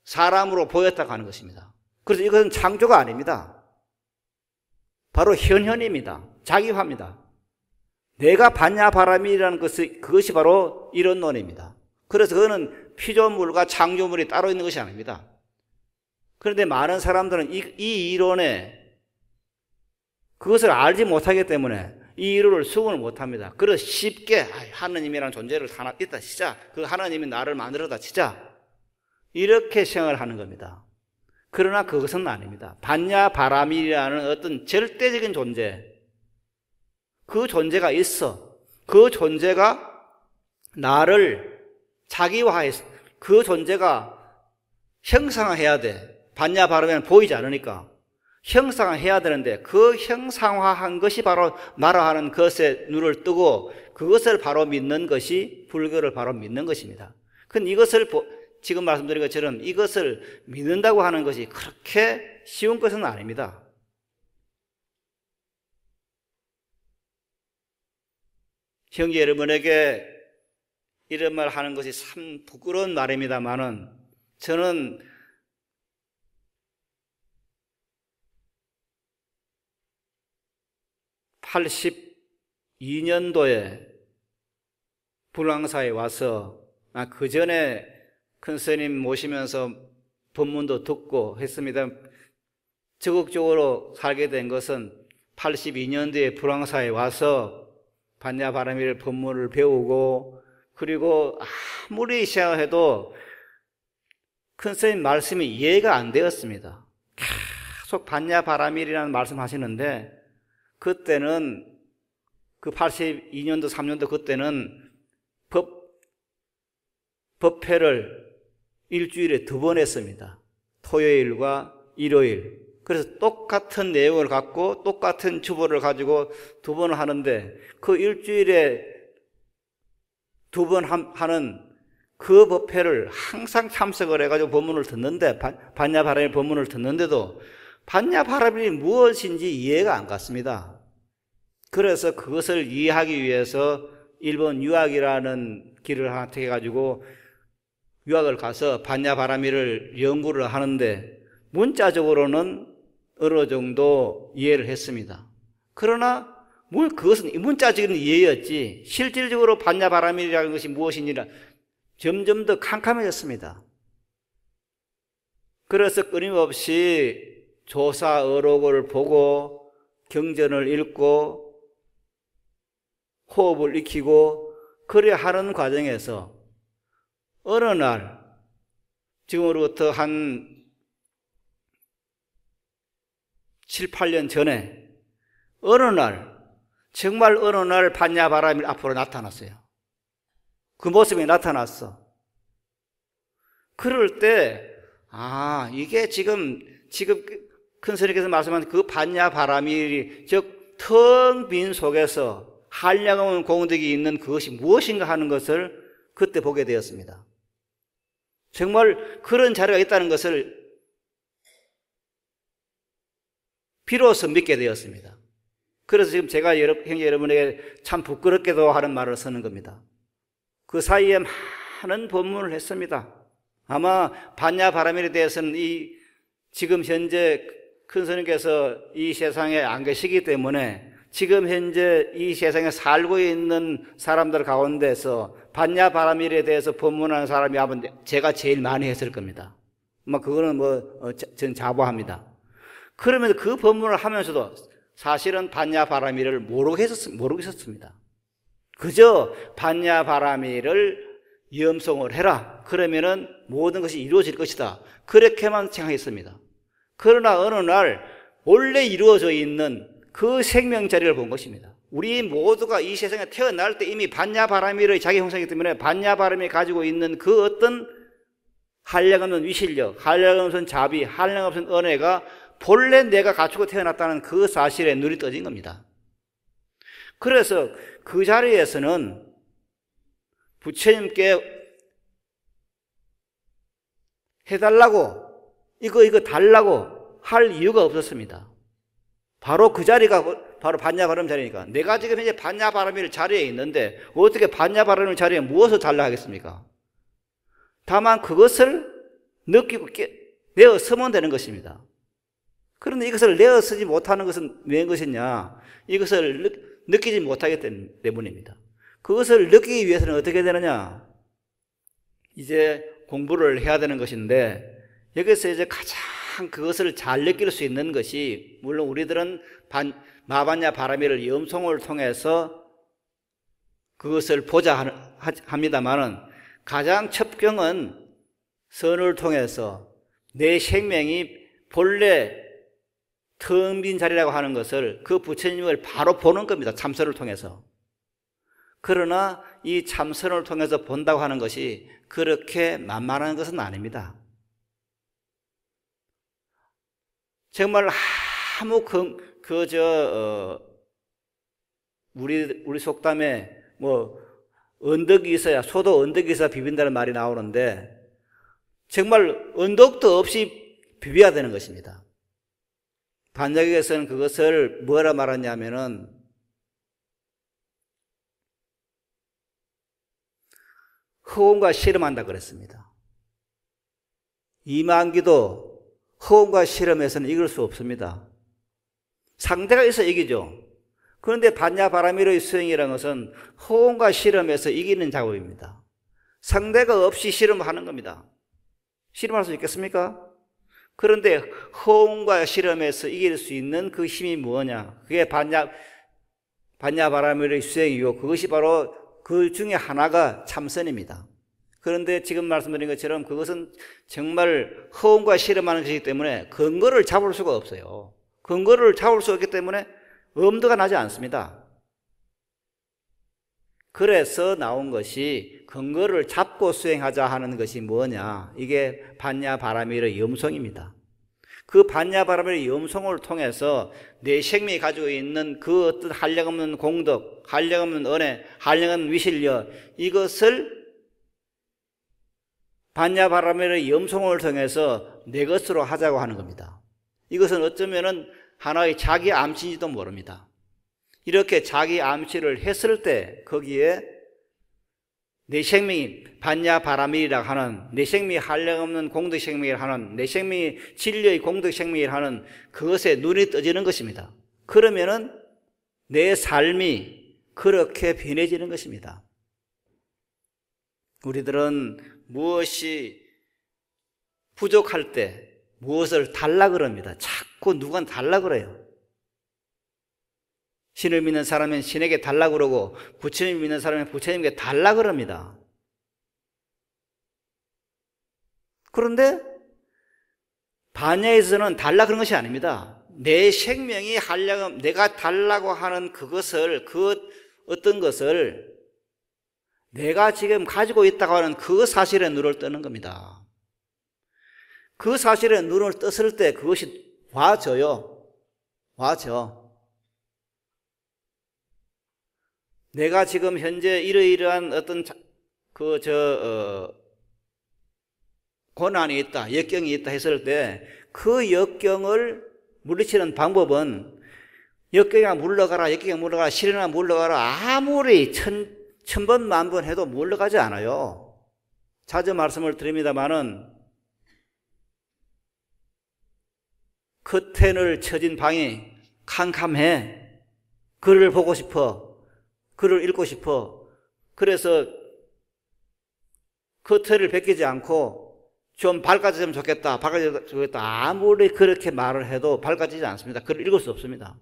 사람으로 보였다고 하는 것입니다. 그래서 이것은 창조가 아닙니다. 바로 현현입니다. 자기화입니다. 내가 반야바라밀이라는 그것이 바로 이론론입니다. 그래서 그거는 피조물과 창조물이 따로 있는 것이 아닙니다. 그런데 많은 사람들은 이 이론에 그것을 알지 못하기 때문에 이 이론을 수긍을 못합니다. 그래서 쉽게 하나님이라는 존재를 하나 있다 치자, 그 하나님이 나를 만들었다 치자, 이렇게 생각을 하는 겁니다. 그러나 그것은 아닙니다. 반야바라밀이라는 어떤 절대적인 존재, 그 존재가 있어. 그 존재가 나를 자기화해서 그 존재가 형상화해야 돼. 반야바라밀은 보이지 않으니까 형상화해야 되는데 그 형상화한 것이 바로 나라 하는 것에 눈을 뜨고 그것을 바로 믿는 것이 불교를 바로 믿는 것입니다. 근데 이것을 지금 말씀드린 것처럼 이것을 믿는다고 하는 것이 그렇게 쉬운 것은 아닙니다. 형제 여러분에게 이런 말 하는 것이 참 부끄러운 말입니다만은 저는 (82년도에) 불황사에 와서 그 전에 큰 스님 모시면서 법문도 듣고 했습니다. 적극적으로 살게 된 것은 82년도에 불황사에 와서 반야바라밀 법문을 배우고 그리고 아무리 생각해도 큰 스님 말씀이 이해가 안 되었습니다. 계속 반야바라밀이라는 말씀 하시는데 그때는 그 82년도 3년도 그때는 법회를 일주일에 2번 했습니다. 토요일과 일요일. 그래서 똑같은 내용을 갖고 똑같은 주보를 가지고 2번을 하는데 그 일주일에 2번 하는 그 법회를 항상 참석을 해가지고 법문을 듣는데 반야바라밀 법문을 듣는데도 반야바라밀이 무엇인지 이해가 안 갔습니다. 그래서 그것을 이해하기 위해서 일본 유학이라는 길을 하나 택해가지고 유학을 가서 반야바라밀을 연구를 하는데 문자적으로는 어느 정도 이해를 했습니다. 그러나 그것은 문자적인 이해였지 실질적으로 반야바라밀이라는 것이 무엇이니라 점점 더 캄캄해졌습니다. 그래서 끊임없이 조사어록을 보고 경전을 읽고 호흡을 익히고 그래 하는 과정에서 어느 날 지금으로부터 한 7, 8년 전에 정말 어느 날 반야바라밀 앞으로 나타났어요. 그 모습이 나타났어. 그럴 때 이게 지금 큰 스님께서 말씀한 그 반야바라밀이 즉 텅 빈 속에서 한량없는 공덕이 있는 그것이 무엇인가 하는 것을 그때 보게 되었습니다. 정말 그런 자리가 있다는 것을 비로소 믿게 되었습니다. 그래서 지금 제가 형제 여러분에게 참 부끄럽게도 하는 말을 쓰는 겁니다. 그 사이에 많은 법문을 했습니다. 아마 반야바라밀에 대해서는 지금 현재 큰 스님께서 이 세상에 안 계시기 때문에 지금 현재 이 세상에 살고 있는 사람들 가운데서 반야바라밀에 대해서 법문하는 사람이 아마 제가 제일 많이 했을 겁니다. 그거는 전 자부합니다. 그러면서 그 법문을 하면서도 사실은 반야바라밀을 모르고 있었습니다. 그저 반야바라밀을 염송을 해라. 그러면은 모든 것이 이루어질 것이다. 그렇게만 생각했습니다. 그러나 어느 날 원래 이루어져 있는 그 생명자리를 본 것입니다. 우리 모두가 이 세상에 태어날 때 이미 반야바라밀의 자기 형성이기 때문에 반야바라밀이 가지고 있는 그 어떤 한량없는 위실력, 한량없는 자비, 한량없는 은혜가 본래 내가 갖추고 태어났다는 그 사실에 눈이 떠진 겁니다. 그래서 그 자리에서는 부처님께 해달라고 이거 달라고 할 이유가 없었습니다. 바로 그 자리가 바로 반야바람 자리니까. 내가 지금 현재 반야바람일 자리에 있는데 어떻게 반야바람일 자리에 무엇을 달라 하겠습니까? 다만 그것을 느끼고 내어 쓰면 되는 것입니다. 그런데 이것을 내어 쓰지 못하는 것은 왜 것이냐? 이것을 느끼지 못하기 때문입니다. 그것을 느끼기 위해서는 어떻게 되느냐? 이제 공부를 해야 되는 것인데, 여기서 이제 가장 그것을 잘 느낄 수 있는 것이, 물론 우리들은 마반야 바라미를 염송을 통해서 그것을 보자 합니다만은, 가장 첩경은 선을 통해서 내 생명이 본래 텅 빈 자리라고 하는 것을, 그 부처님을 바로 보는 겁니다. 참선을 통해서. 그러나 이 참선을 통해서 본다고 하는 것이 그렇게 만만한 것은 아닙니다. 정말 아무 우리 속담에 언덕이 있어야, 소도 언덕이 있어야 비빈다는 말이 나오는데, 정말 언덕도 없이 비벼야 되는 것입니다. 반야경에서는 그것을 뭐라 말하냐면은, 허움과 실험한다 그랬습니다. 이만기도 허움과 실험에서는 이길 수 없습니다. 상대가 있어 이기죠. 그런데 반야바라미로의 수행이라는 것은 허움과 실험에서 이기는 작업입니다. 상대가 없이 실험하는 겁니다. 실험할 수 있겠습니까? 그런데 허움과 실험에서 이길 수 있는 그 힘이 뭐냐? 그게 반야바라미로의 수행이고, 그것이 바로 그 중에 하나가 참선입니다. 그런데 지금 말씀드린 것처럼 그것은 정말 허움과 실험하는 것이기 때문에 근거를 잡을 수가 없어요. 근거를 잡을 수 없기 때문에 엄두가 나지 않습니다. 그래서 나온 것이 근거를 잡고 수행하자 하는 것이 뭐냐? 이게 반야바라미의 염송입니다. 그 반야바라미의 염송을 통해서 내 생명이 가지고 있는 그 어떤 한량없는 공덕, 한량없는 은혜, 한량없는 위실력, 이것을 반야바라미의 염송을 통해서 내 것으로 하자고 하는 겁니다. 이것은 어쩌면은 하나의 자기 암시인지도 모릅니다. 이렇게 자기 암시를 했을 때 거기에 내 생명이 반야바라밀이라고 하는, 내 생명이 한량없는 공덕생명이라 하는, 내 생명이 진리의 공덕생명이라 하는 그것에 눈이 떠지는 것입니다. 그러면은 내 삶이 그렇게 변해지는 것입니다. 우리들은 무엇이 부족할 때 무엇을 달라 그럽니다. 자꾸 누구한테 달라 그래요. 신을 믿는 사람은 신에게 달라 그러고, 부처님 믿는 사람은 부처님께 달라 그럽니다. 그런데 반야에서는 달라 그런 것이 아닙니다. 내 생명이 하려고, 내가 달라고 하는 그것을, 어떤 것을 내가 지금 가지고 있다고 하는 그 사실에 눈을 뜨는 겁니다. 그 사실에 눈을 떴을 때 그것이 와져요. 와져. 내가 지금 현재 이러이러한 어떤 고난이 있다, 역경이 있다 했을 때 그 역경을 물리치는 방법은 역경이 물러가라, 역경이 물러가라, 시련아 물러가라, 아무리 천번 만번 해도 물러가지 않아요. 자주 말씀을 드립니다마는 커튼을 쳐진 방이 캄캄해. 글을 보고 싶어. 글을 읽고 싶어. 그래서 커튼을 벗기지 않고 좀 밝아지면 좋겠다, 밝아지면 좋겠다, 아무리 그렇게 말을 해도 밝아지지 않습니다. 글을 읽을 수 없습니다.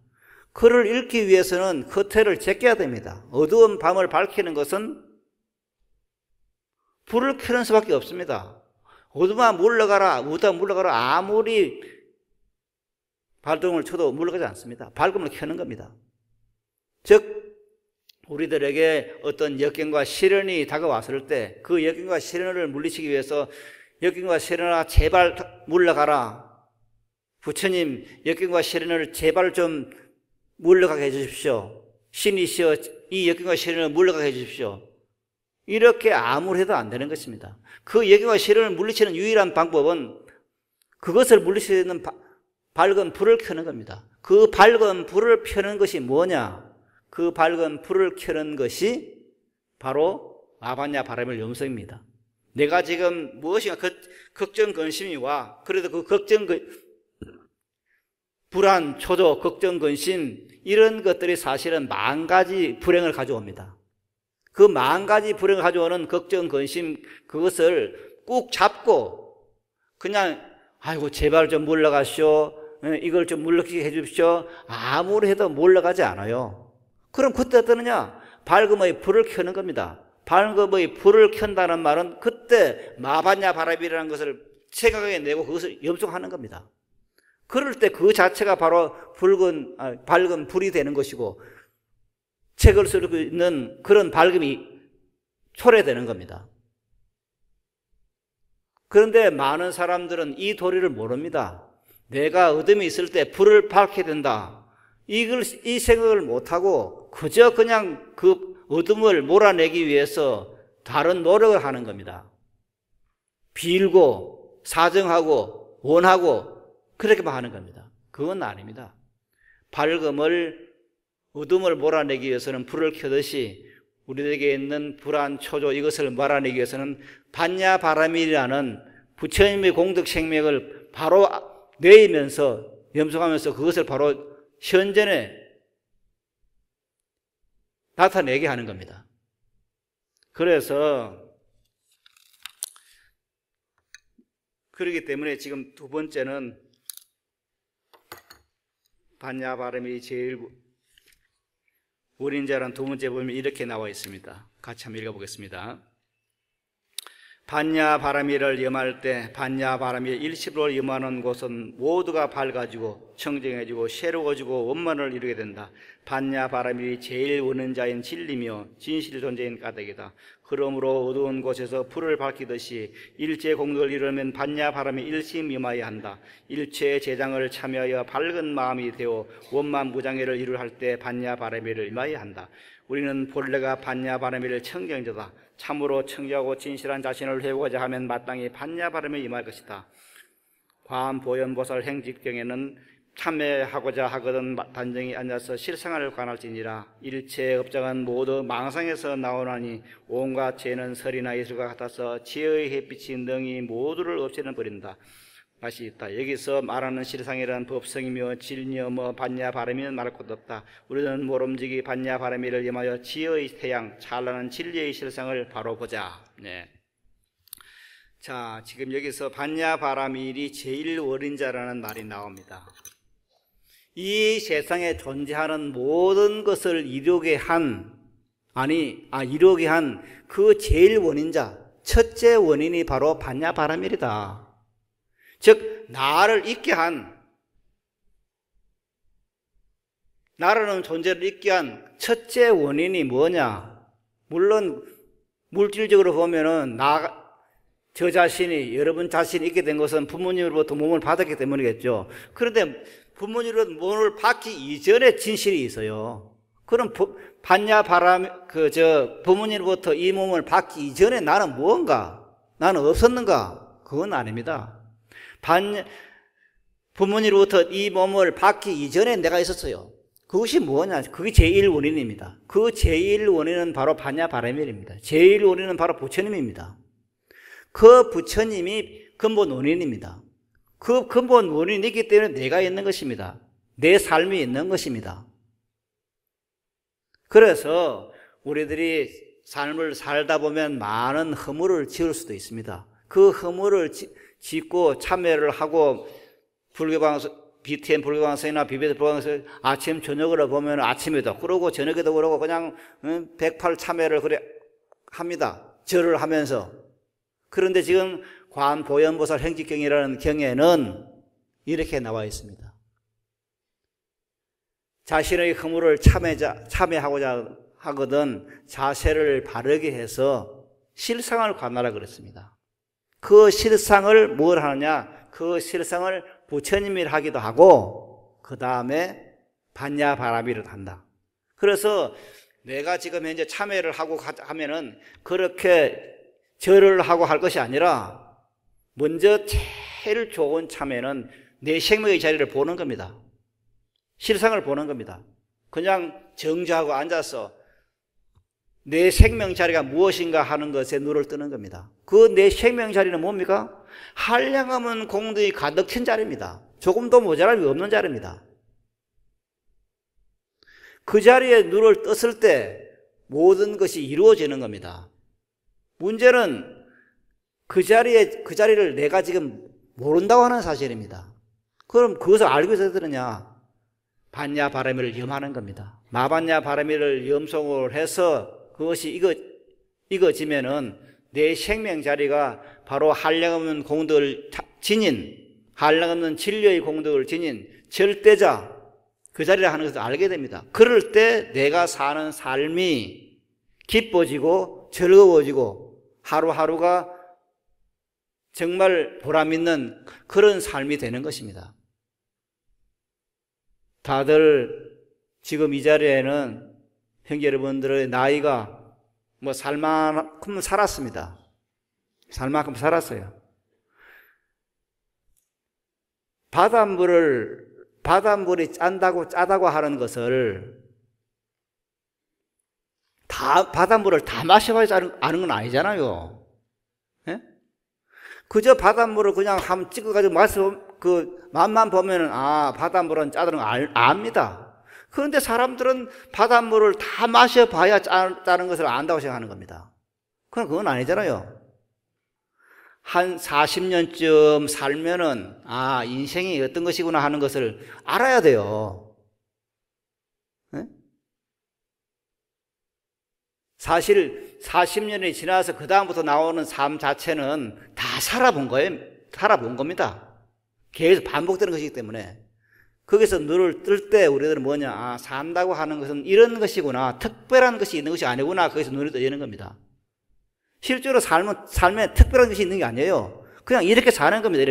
글을 읽기 위해서는 커튼을 제껴야 됩니다. 어두운 밤을 밝히는 것은 불을 켜는 수밖에 없습니다. 어두마 물러가라, 어두마 물러가라, 아무리 발동을 쳐도 물러가지 않습니다. 밝음을 켜는 겁니다. 즉 우리들에게 어떤 역경과 시련이 다가왔을 때 그 역경과 시련을 물리치기 위해서 역경과 시련아 제발 물러가라, 부처님 역경과 시련을 제발 좀 물러가게 해주십시오. 신이시여 이 역경과 시련을 물러가게 해주십시오. 이렇게 아무리 해도 안 되는 것입니다. 그 역경과 시련을 물리치는 유일한 방법은 그것을 물리치는 밝은 불을 켜는 겁니다. 그 밝은 불을 켜는 것이 뭐냐? 그 밝은 불을 켜는 것이 바로 아반야 바라밀 염성입니다. 내가 지금 무엇인가 걱정 근심이 와. 그래도 그 걱정 불안, 초조, 걱정, 근심 이런 것들이 사실은 10,000가지 불행을 가져옵니다. 그 10,000가지 불행을 가져오는 걱정, 근심 그것을 꾹 잡고 그냥 아이고 제발 좀 물러가시오. 이걸 좀 물러가게 해주십시오. 아무리 해도 물러가지 않아요. 그럼 그때 어떠느냐? 밝음의 불을 켜는 겁니다. 밝음의 불을 켠다는 말은 그때 마반야 바라밀이라는 것을 생각해 내고 그것을 염송하는 겁니다. 그럴 때 그 자체가 바로 밝은 불이 되는 것이고 책을 쓰고 있는 그런 밝음이 초래되는 겁니다. 그런데 많은 사람들은 이 도리를 모릅니다. 내가 어둠이 있을 때 불을 밝게 된다. 이 생각을 못하고 그저 그냥 그 어둠을 몰아내기 위해서 다른 노력을 하는 겁니다. 빌고 사정하고 원하고 그렇게만 하는 겁니다. 그건 아닙니다. 밝음을 어둠을 몰아내기 위해서는 불을 켜듯이 우리에게 있는 불안, 초조 이것을 몰아내기 위해서는 반야 바라밀이라는 부처님의 공덕 생명을 바로 내면서 염송하면서 그것을 바로 현전에 나타내게 하는 겁니다. 그래서 그렇기 때문에 지금 두 번째는 반야 바라밀이 제일 원인자라는 두 번째 보면 이렇게 나와 있습니다. 같이 한번 읽어보겠습니다. 반야 바라밀을 염할 때 반야 바라밀 일십을 염하는 곳은 모두가 밝아지고 청정해지고 새로워지고 원만을 이루게 된다. 반야 바라밀이 제일 원인자인 진리며 진실 존재인 까닭이다. 그러므로 어두운 곳에서 불을 밝히듯이 일체 공덕을 이루면 반야 바람이 일심 염하여야 한다. 일체 재장을 참여하여 밝은 마음이 되어 원만 무장애를 이루할 때 반야 바라밀을 임하여야 한다. 우리는 본래가 반야 바라밀을 청정자다. 참으로 청정하고 진실한 자신을 회복하자 하면 마땅히 반야 바람에 임할 것이다. 과암보현보살 행직경에는 참회하고자 하거든 단정히 앉아서 실생활을 관할지니라. 일체 업장은 모두 망상에서 나오나니 온갖 죄는 설이나 예술과 같아서 지혜의 햇빛이 능히 모두를 없애는 버린다. 맛이 있다. 여기서 말하는 실상이란 법성이며 진리며 반야 바람이는 말할 것 없다. 우리는 모름지기 반야 바람이를 염하여 지혜의 태양 찬란한 진리의 실상을 바로 보자. 네. 자, 지금 여기서 반야 바라밀이 제일 원인자라는 말이 나옵니다. 이 세상에 존재하는 모든 것을 이루게 한 그 제일 원인자, 첫째 원인이 바로 반야 바라밀이다. 즉 나를 있게 한, 나라는 존재를 있게 한 첫째 원인이 뭐냐? 물론 물질적으로 보면은 저 자신이, 여러분 자신이 있게 된 것은 부모님으로부터 몸을 받았기 때문이겠죠. 그런데 부모님으로부터 몸을 받기 이전에 진실이 있어요. 그럼 부모님으로부터 이 몸을 받기 이전에 나는 무언가? 나는 없었는가? 그건 아닙니다. 부모님으로부터 이 몸을 받기 이전에 내가 있었어요. 그것이 뭐냐? 그게 제1원인입니다. 그 제1원인은 바로 반야 바라밀입니다. 제1원인은 바로 부처님입니다. 그 부처님이 근본 원인입니다. 그 근본 원인이 있기 때문에 내가 있는 것입니다. 내 삶이 있는 것입니다. 그래서 우리들이 삶을 살다 보면 많은 허물을 지을 수도 있습니다. 그 허물을 짓고 참회를 하고 BTN 불교방송이나 BBS 불교방송 아침 저녁으로 보면 아침에도 그러고 저녁에도 그러고 그냥 108 참회를 그래 합니다. 절을 하면서. 그런데 지금 관보현보살 행직경이라는 경에는 이렇게 나와 있습니다. 자신의 허물을 참회하고자 하거든 자세를 바르게 해서 실상을 관하라 그랬습니다. 그 실상을 뭘 하느냐? 그 실상을 부처님이라 하기도 하고 그 다음에 반야바라밀을 한다. 그래서 내가 지금 현재 참회를 하고 하면은 그렇게 절을 하고 할 것이 아니라 먼저 제일 좋은 참회는 내 생명의 자리를 보는 겁니다. 실상을 보는 겁니다. 그냥 정지하고 앉아서 내 생명 자리가 무엇인가 하는 것에 눈을 뜨는 겁니다. 그 내 생명 자리는 뭡니까? 한량없는 공덕이 가득 찬 자리입니다. 조금도 모자람이 없는 자리입니다. 그 자리에 눈을 떴을 때 모든 것이 이루어지는 겁니다. 문제는 그 자리를 내가 지금 모른다고 하는 사실입니다. 그럼 그것을 알고 있어야 되느냐? 반야바라밀을 염하는 겁니다. 마반야바라밀을 염송을 해서 그것이 이거지면은 내 생명 자리가 바로 한량없는 공덕을 지닌, 한량없는 진리의 공덕을 지닌 절대자, 그 자리를 하는 것을 알게 됩니다. 그럴 때 내가 사는 삶이 기뻐지고 즐거워지고 하루하루가 정말 보람있는 그런 삶이 되는 것입니다. 다들 지금 이 자리에는 형제 여러분들의 나이가 뭐 살만큼 살았습니다. 살만큼 살았어요. 바닷물이 짜다고 하는 것을 바닷물을 다 마셔봐야 아는 건 아니잖아요. 예? 그저 바닷물을 그냥 한번 찍어가지고 맛만 보면은, 바닷물은 짜다는 걸 압니다. 그런데 사람들은 바닷물을 다 마셔봐야 짜다는 것을 안다고 생각하는 겁니다. 그건 아니잖아요. 한 40년쯤 살면은, 인생이 어떤 것이구나 하는 것을 알아야 돼요. 네? 사실 40년이 지나서 그다음부터 나오는 삶 자체는 다 살아본 거예요. 살아본 겁니다. 계속 반복되는 것이기 때문에. 거기서 눈을 뜰 때 우리들은 뭐냐, 산다고 하는 것은 이런 것이구나, 특별한 것이 있는 것이 아니구나, 거기서 눈이 떠지는 겁니다. 실제로 삶에 특별한 것이 있는 게 아니에요. 그냥 이렇게 사는 겁니다.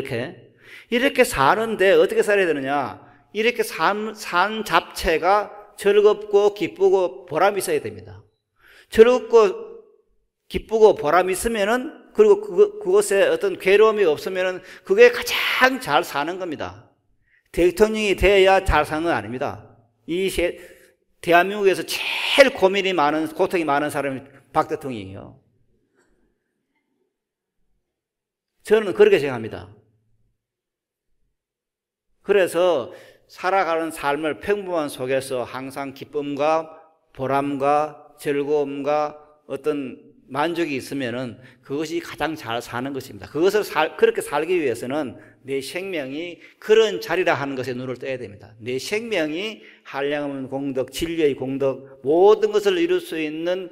이렇게 사는데 어떻게 살아야 되느냐, 이렇게 산 자체가 즐겁고 기쁘고 보람이 있어야 됩니다. 즐겁고 기쁘고 보람이 있으면은, 그리고 그것에 어떤 괴로움이 없으면은 그게 가장 잘 사는 겁니다. 대통령이 돼야 잘 사는 건 아닙니다. 대한민국에서 제일 고통이 많은 사람이 박 대통령이에요. 저는 그렇게 생각합니다. 그래서 살아가는 삶을 평범한 속에서 항상 기쁨과 보람과 즐거움과 어떤 만족이 있으면은 그것이 가장 잘 사는 것입니다. 그것을 그렇게 살기 위해서는 내 생명이 그런 자리라 하는 것에 눈을 떠야 됩니다. 내 생명이 한량없는 공덕, 진리의 공덕, 모든 것을 이룰 수 있는,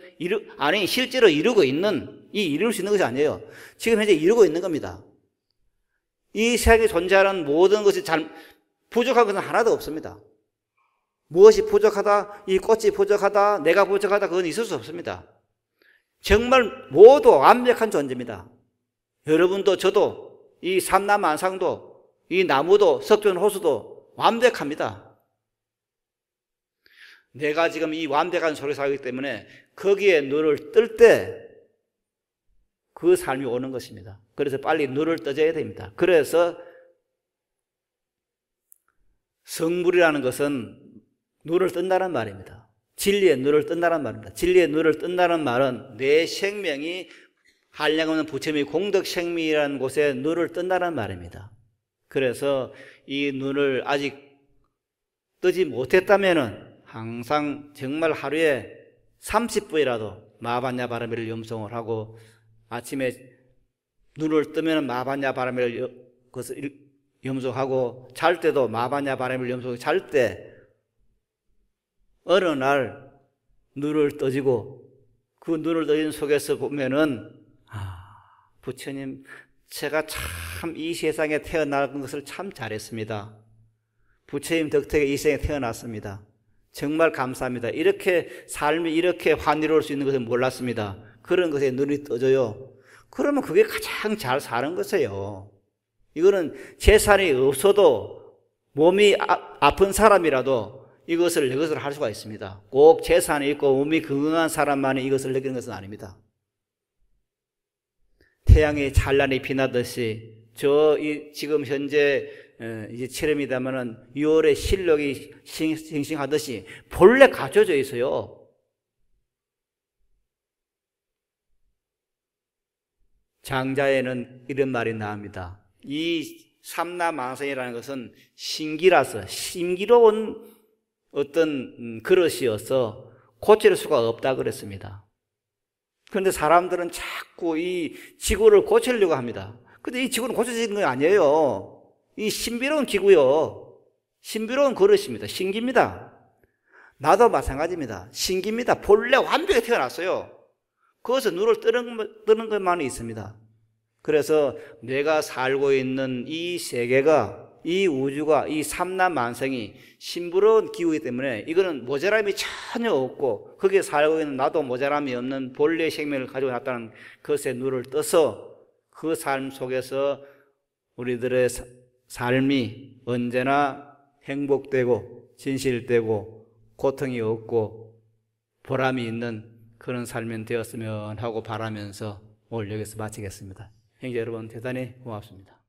실제로 이루고 있는, 이룰 수 있는 것이 아니에요. 지금 현재 이루고 있는 겁니다. 이 세상에 존재하는 모든 것이 부족한 것은 하나도 없습니다. 무엇이 부족하다, 이 꽃이 부족하다, 내가 부족하다, 그건 있을 수 없습니다. 정말 모두 완벽한 존재입니다. 여러분도 저도 이 삼남만상도 이 나무도 석존호수도 완벽합니다. 내가 지금 이 완벽한 속에 살기 때문에 거기에 눈을 뜰 때 그 삶이 오는 것입니다. 그래서 빨리 눈을 떠줘야 됩니다. 그래서 성불이라는 것은 눈을 뜬다는 말입니다. 진리의 눈을 뜬다는 말입니다. 진리의 눈을 뜬다는 말은 내 생명이 한량없는 부처님의 공덕 생명이라는 곳에 눈을 뜬다는 말입니다. 그래서 이 눈을 아직 뜨지 못했다면은 항상 정말 하루에 30분이라도 마반야바라밀을 염송을 하고, 아침에 눈을 뜨면 마반야바라밀을 염송하고, 잘 때도 마반야바라밀을 염송하고, 잘 때 어느 날 눈을 떠지고 그 눈을 떠진 속에서 보면은, 부처님, 제가 참 이 세상에 태어난 것을 참 잘했습니다. 부처님 덕택에 이 세상에 태어났습니다. 정말 감사합니다. 이렇게 삶이 이렇게 환희로울 수 있는 것을 몰랐습니다. 그런 것에 눈이 떠져요. 그러면 그게 가장 잘 사는 것이에요. 이거는 재산이 없어도 몸이 아픈 사람이라도 이것을 할 수가 있습니다. 꼭 재산이 있고 몸이 건강한 사람만이 이것을 느끼는 것은 아닙니다. 태양이 찬란히 빛나듯이 지금 현재 이제 7월이다마는 6월에 실력이 싱싱하듯이 본래 갖춰져 있어요. 장자에는 이런 말이 나옵니다. 이 삼라만성이라는 것은 신기라서 신기로운 어떤 그릇이어서 고칠 수가 없다 그랬습니다. 그런데 사람들은 자꾸 이 지구를 고치려고 합니다. 근데 이 지구는 고쳐지는 게 아니에요. 이 신비로운 기구요. 신비로운 그릇입니다. 신기입니다. 나도 마찬가지입니다. 신기입니다. 본래 완벽히 태어났어요. 거기서 눈을 뜨는 것만이 있습니다. 그래서 내가 살고 있는 이 세계가, 이 우주가, 이 삼라만성이 신비로운 기구이기 때문에 이거는 모자람이 전혀 없고 거기에 살고 있는 나도 모자람이 없는 본래의 생명을 가지고 났다는 것에 눈을 떠서 그 삶 속에서 우리들의 삶이 언제나 행복되고 진실되고 고통이 없고 보람이 있는 그런 삶이 되었으면 하고 바라면서 오늘 여기서 마치겠습니다. 형제 여러분 대단히 고맙습니다.